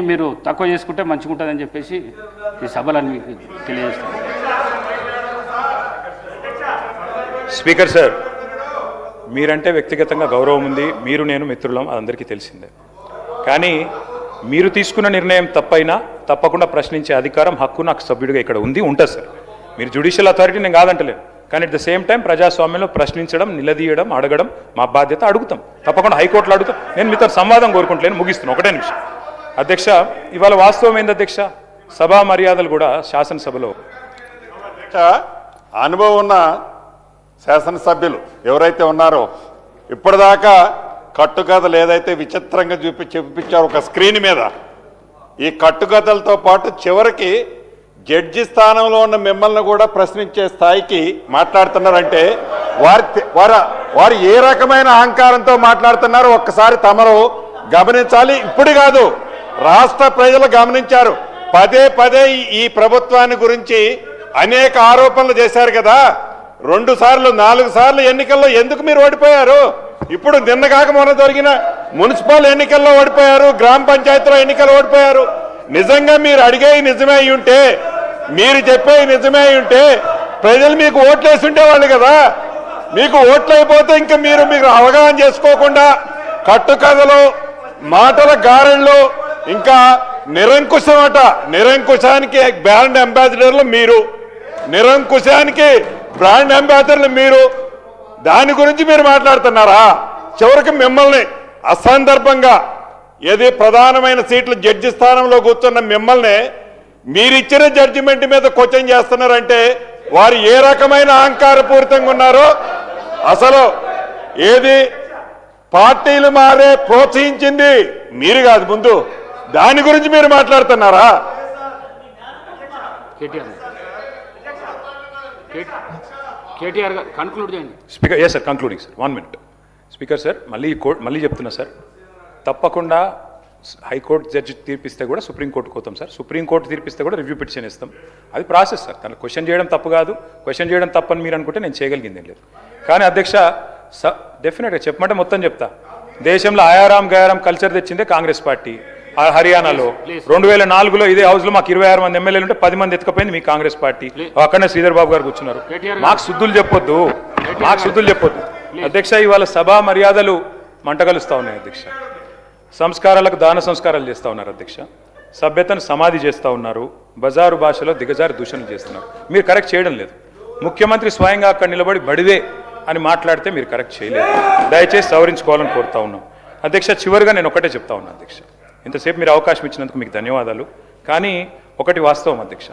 మీరు తక్కువ చేసుకుంటే మంచిగా ఉంటుందని చెప్పేసి ఈ సభలను మీకు తెలియజేస్తాను. స్పీకర్ సార్, మీరంటే వ్యక్తిగతంగా గౌరవం ఉంది, మీరు నేను మిత్రులం, అందరికీ తెలిసిందే. కానీ మీరు తీసుకున్న నిర్ణయం తప్పైనా తప్పకుండా ప్రశ్నించే అధికారం, హక్కు నాకు సభ్యుడిగా ఇక్కడ ఉంటుంది సార్. మీరు జ్యుడిషియల్ అథారిటీ నేను కాదంటలేను, కానీ అట్ ద సేమ్ టైం ప్రజాస్వామ్యంలో ప్రశ్నించడం, నిలదీయడం, అడగడం మా బాధ్యత. అడుగుతాం, తప్పకుండా హైకోర్టులో అడుగుతాం. నేను మీతో సంవాదం కోరుకుంటలేను, ముగిస్తున్నాను. ఒకటే నిమిషం అధ్యక్ష. ఇవాళ వాస్తవం ఏంది అధ్యక్ష, సభా మర్యాదలు కూడా శాసనసభలో అనుభవం ఉన్న శాసనసభ్యులు ఎవరైతే ఉన్నారో ఇప్పటిదాకా కట్టుకథలు ఏదైతే విచిత్రంగా చూపించారు ఒక స్క్రీన్ మీద, ఈ కట్టుకథలతో పాటు చివరికి జడ్జి స్థానంలో ఉన్న మిమ్మల్ని కూడా ప్రశ్నించే స్థాయికి మాట్లాడుతున్నారంటే వారు ఏ రకమైన అహంకారంతో మాట్లాడుతున్నారో ఒక్కసారి తమరు గమనించాలి. ఇప్పుడు కాదు, రాష్ట్ర ప్రజలు గమనించారు. పదే పదే ఈ ప్రభుత్వాన్ని గురించి అనేక ఆరోపణలు చేశారు కదా. 2 సార్లు 4 సార్లు ఎన్నికల్లో ఎందుకు మీరు ఓడిపోయారు? ఇప్పుడు నిన్నగాక మొన్న జరిగిన మున్సిపల్ ఎన్నికల్లో ఓడిపోయారు, గ్రామ పంచాయతీలో ఎన్నికలు ఓడిపోయారు. నిజంగా మీరు అడిగేవి నిజమే అయి ఉంటే, మీరు చెప్పేవి నిజమే అయి ఉంటే ప్రజలు మీకు ఓట్లేసి ఉండేవాళ్ళు కదా. మీకు ఓట్లు అయిపోతే ఇంకా మీరు అవగాహన చేసుకోకుండా కట్టుకథలు, మాటల గారెళ్ళు, ఇంకా నిరంకుశమట. నిరంకుశానికి బ్రాండ్ అంబాసిడర్లు మీరు, నిరంకుశానికి బ్రాండ్ అంబాసిడర్లు మీరు. దాని గురించి మీరు మాట్లాడుతున్నారా? చివరికి మిమ్మల్ని అసందర్భంగా ఏది ప్రధానమైన సీట్లు జడ్జి స్థానంలో కూర్చున్న మిమ్మల్ని మీరిచ్చిన జడ్జిమెంట్ మీద క్వశ్చన్ చేస్తున్నారంటే వారు ఏ రకమైన అహంకారపూరితంగా ఉన్నారో. అసలు ఏది పార్టీలు మారే ప్రోత్సహించింది మీరు కాదు, ముందు దాని గురించి మీరు మాట్లాడుతున్నారా? కేటీఆర్ గారు కన్క్లూడ్ చేయండి. Speaker, yes sir, concluding sir, 1 minute. Speaker sir, మళ్ళీ చెప్తున్నా సార్, తప్పకుండా హైకోర్టు జడ్జి తీర్పిస్తే కూడా సుప్రీంకోర్టుకు పోతాం సార్. సుప్రీంకోర్టు తీర్పిస్తే కూడా రివ్యూ పిటిషన్ ఇస్తాం. అది ప్రాసెస్ సార్. తను క్వశ్చన్ చేయడం తప్పు కాదు. క్వశ్చన్ చేయడం తప్పని మీరు అనుకుంటే నేను చేయగలిగింది ఏం లేదు. కానీ అధ్యక్ష, డెఫినెట్గా చెప్పమంటే మొత్తం చెప్తా. దేశంలో ఆయారాం గయారాం కల్చర్ తెచ్చిందే కాంగ్రెస్ పార్టీ. హర్యానాలో 2004లో ఇదే హౌస్లో మాకు 26 మంది ఎమ్మెల్యేలు ఉంటే 10 మంది ఎత్తుకపోయింది మీ కాంగ్రెస్ పార్టీ. అక్కడనే శ్రీధర్ బాబు గారు కూర్చున్నారు. మాకు శుద్ధులు చెప్పొద్దు, అధ్యక్ష. ఇవాళ సభా మర్యాదలు మంటగలుస్తూ ఉన్నాయి అధ్యక్ష. సంస్కారాలకు దాన సంస్కారాలు చేస్తూ ఉన్నారు అధ్యక్ష. సభ్యతను సమాధి చేస్తూ ఉన్నారు. బజారు భాషలో దిగజారి దూషణలు చేస్తున్నారు. మీరు కరెక్ట్ చేయడం లేదు. ముఖ్యమంత్రి స్వయంగా అక్కడ నిలబడి బడివే అని మాట్లాడితే మీరు కరెక్ట్ చేయలేదు. దయచేసి సవరించుకోవాలని కోరుతా ఉన్నాం అధ్యక్ష. చివరిగా నేను ఒకటే చెప్తా ఉన్నాను అధ్యక్ష, ఇంతసేపు మీరు అవకాశం ఇచ్చినందుకు మీకు ధన్యవాదాలు. కానీ ఒకటి వాస్తవం అధ్యక్ష,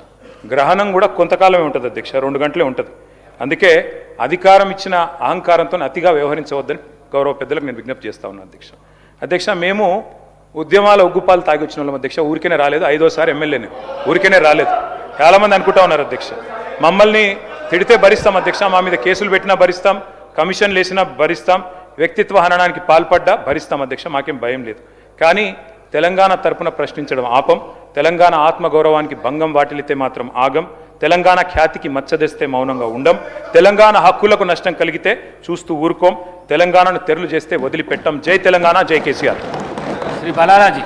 గ్రహణం కూడా కొంతకాలమే ఉంటుంది అధ్యక్ష, 2 గంటలే ఉంటుంది. అందుకే అధికారం ఇచ్చిన అహంకారంతో అతిగా వ్యవహరించవద్దని గౌరవ పెద్దలకు నేను విజ్ఞప్తి చేస్తా ఉన్నాను అధ్యక్ష. మేము ఉద్యమాల ఉగ్గుపాలు తాగి వచ్చిన వాళ్ళం అధ్యక్ష. ఊరికేనే రాలేదు, 5వ సారి ఎమ్మెల్యేని, ఊరికేనే రాలేదు. చాలామంది అనుకుంటా ఉన్నారు అధ్యక్ష. మమ్మల్ని తిడితే భరిస్తాం అధ్యక్ష, మా మీద కేసులు పెట్టినా భరిస్తాం, కమిషన్లు వేసినా భరిస్తాం, వ్యక్తిత్వ హననానికి పాల్పడ్డా భరిస్తాం అధ్యక్ష. మాకేం భయం లేదు. కానీ తెలంగాణ తరపున ప్రశ్నించడం ఆపం. తెలంగాణ ఆత్మగౌరవానికి భంగం వాటిల్లితే మాత్రం ఆగం. తెలంగాణ ఖ్యాతికి మచ్చదెస్తే మౌనంగా ఉండం. తెలంగాణ హక్కులకు నష్టం కలిగితే చూస్తూ ఊరుకోం. తెలంగాణను తెరలు చేస్తే వదిలిపెట్టం. జై తెలంగాణ, జై కేసీఆర్. శ్రీ బలారాజీ.